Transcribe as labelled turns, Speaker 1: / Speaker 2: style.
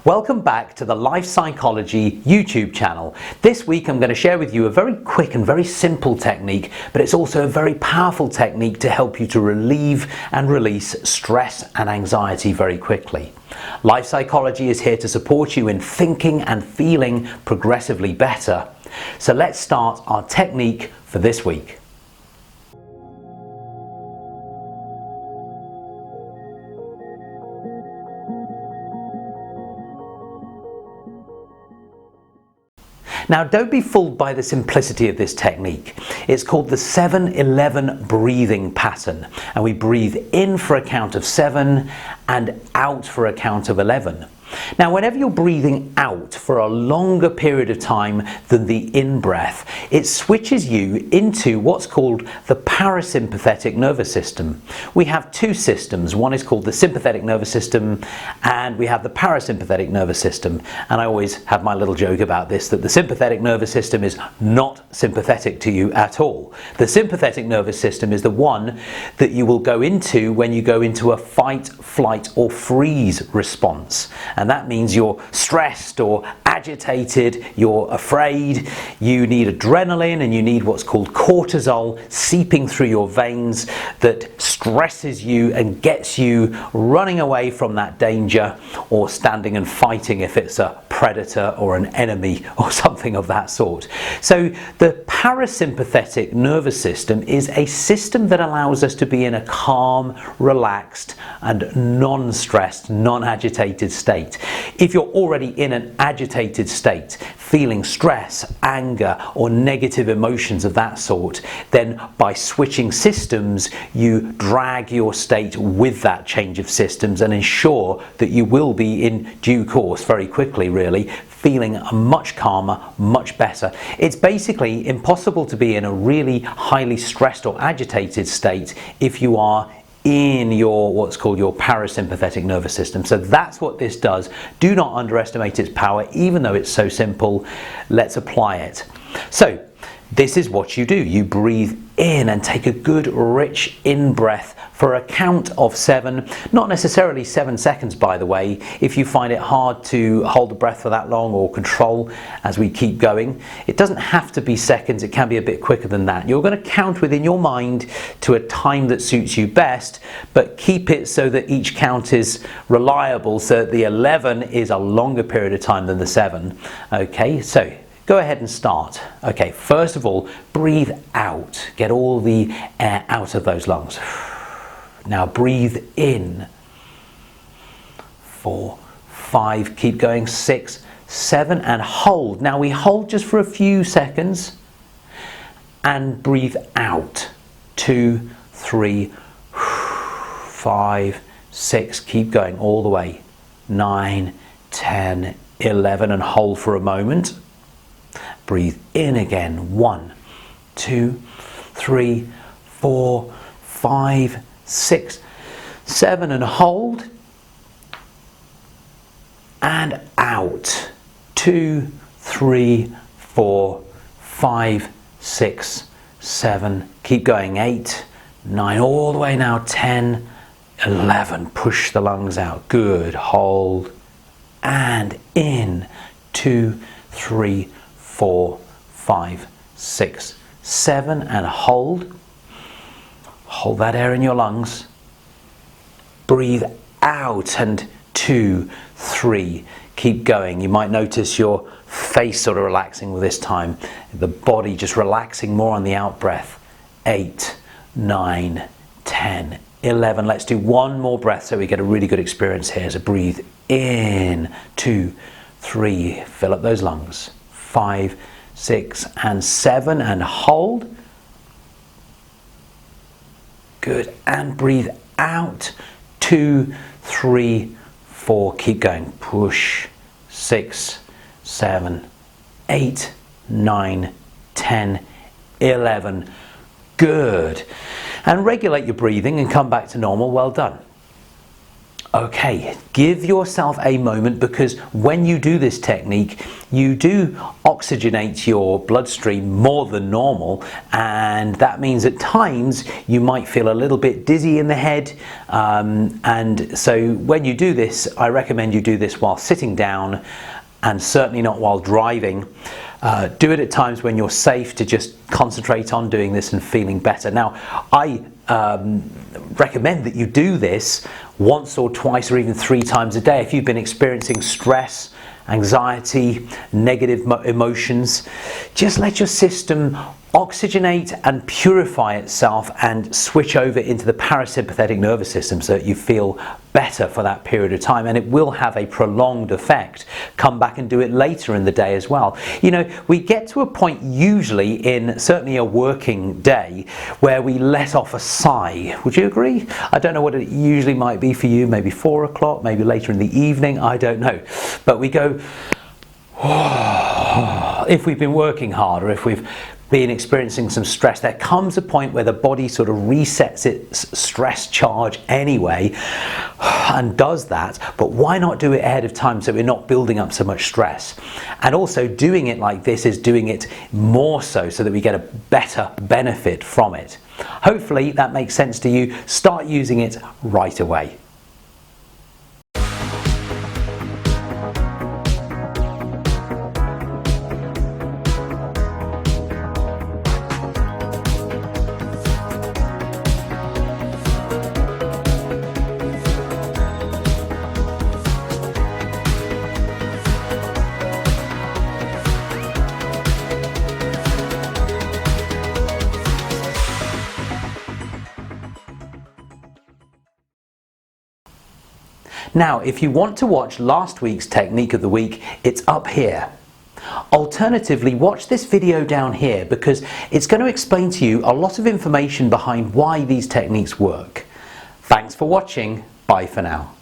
Speaker 1: Welcome back to the Life Psychology YouTube channel. This week I'm going to share with you a very quick and very simple technique, but it's also a very powerful technique to help you to relieve and release stress and anxiety very quickly. Life Psychology is here to support you in thinking and feeling progressively better. So let's start our technique for this week. Now, don't be fooled by the simplicity of this technique. It's called the 7-11 breathing pattern, and we breathe in for a count of 7 and out for a count of 11. Now, whenever you're breathing out for a longer period of time than the in-breath, it switches you into what's called the parasympathetic nervous system. We have two systems. One is called the sympathetic nervous system, and we have the parasympathetic nervous system. And I always have my little joke about this, that the sympathetic nervous system is not sympathetic to you at all. The sympathetic nervous system is the one that you will go into when you go into a fight, flight, or freeze response. And that means you're stressed or agitated, you're afraid, you need adrenaline, and you need what's called cortisol seeping through your veins that stresses you and gets you running away from that danger, or standing and fighting if it's a predator or an enemy or something of that sort. So the parasympathetic nervous system is a system that allows us to be in a calm, relaxed and non-stressed, non-agitated state. If you're already in an agitated state, feeling stress, anger or negative emotions of that sort, then by switching systems you drag your state with that change of systems and ensure that you will be in due course very quickly, really, feeling much calmer, much better. It's basically impossible to be in a really highly stressed or agitated state if you are in your what's called your parasympathetic nervous system. So that's what this does. Do not underestimate its power, even though it's so simple. Let's apply it. So this is what you do. You breathe in and take a good rich in-breath for a count of 7, not necessarily 7 seconds, by the way. If you find it hard to hold the breath for that long or control as we keep going, it doesn't have to be seconds, it can be a bit quicker than that. You're going to count within your mind to a time that suits you best, but keep it so that each count is reliable, so that the 11 is a longer period of time than the 7. Okay, so go ahead and start. Okay, first of all, breathe out. Get all the air out of those lungs. Now breathe in. 4, 5, keep going. 6, 7, and hold. Now we hold just for a few seconds and breathe out. 2, 3, 5, 6, keep going all the way. 9, 10, 11, and hold for a moment. Breathe in again. 1, 2, 3, 4, 5, 6, 7, and hold. And out. 2, 3, 4, 5, 6, 7. Keep going. 8, 9, all the way now. 10, 11. Push the lungs out. Good. Hold. And in. 2, 3, 4, 5, 6, 7, and hold. Hold that air in your lungs. Breathe out, and 2, 3. Keep going. You might notice your face sort of relaxing with this time. The body just relaxing more on the out breath. 8, 9, 10, 11. Let's do one more breath so we get a really good experience here. So breathe in. 2, 3. Fill up those lungs. 5, 6, and 7, and hold. Good, and breathe out. 2, 3, 4, keep going. Push. 6, 7, 8, 9, 10, 11. Good. And regulate your breathing and come back to normal. Well done. Okay, give yourself a moment, because when you do this technique, you do oxygenate your bloodstream more than normal, and that means at times you might feel a little bit dizzy in the head, and so when you do this, I recommend you do this while sitting down and certainly not while driving. Do it at times when you're safe to just concentrate on doing this and feeling better. Now, I recommend that you do this once or twice or even 3 times a day if you've been experiencing stress, anxiety, negative emotions. Just let your system oxygenate and purify itself and switch over into the parasympathetic nervous system so that you feel better for that period of time, and it will have a prolonged effect. Come back and do it later in the day as well. You know, we get to a point usually in certainly a working day where we let off a sigh. Would you agree? I don't know what it usually might be for you, maybe 4 o'clock, maybe later in the evening, I don't know. But we go, if we've been working hard or if we've been experiencing some stress, there comes a point where the body sort of resets its stress charge anyway and does that. But why not do it ahead of time so we're not building up so much stress? And also doing it like this is doing it more so that we get a better benefit from it. Hopefully that makes sense to you. Start using it right away. Now, if you want to watch last week's technique of the week, it's up here. Alternatively, watch this video down here, because it's going to explain to you a lot of information behind why these techniques work. Thanks for watching. Bye for now.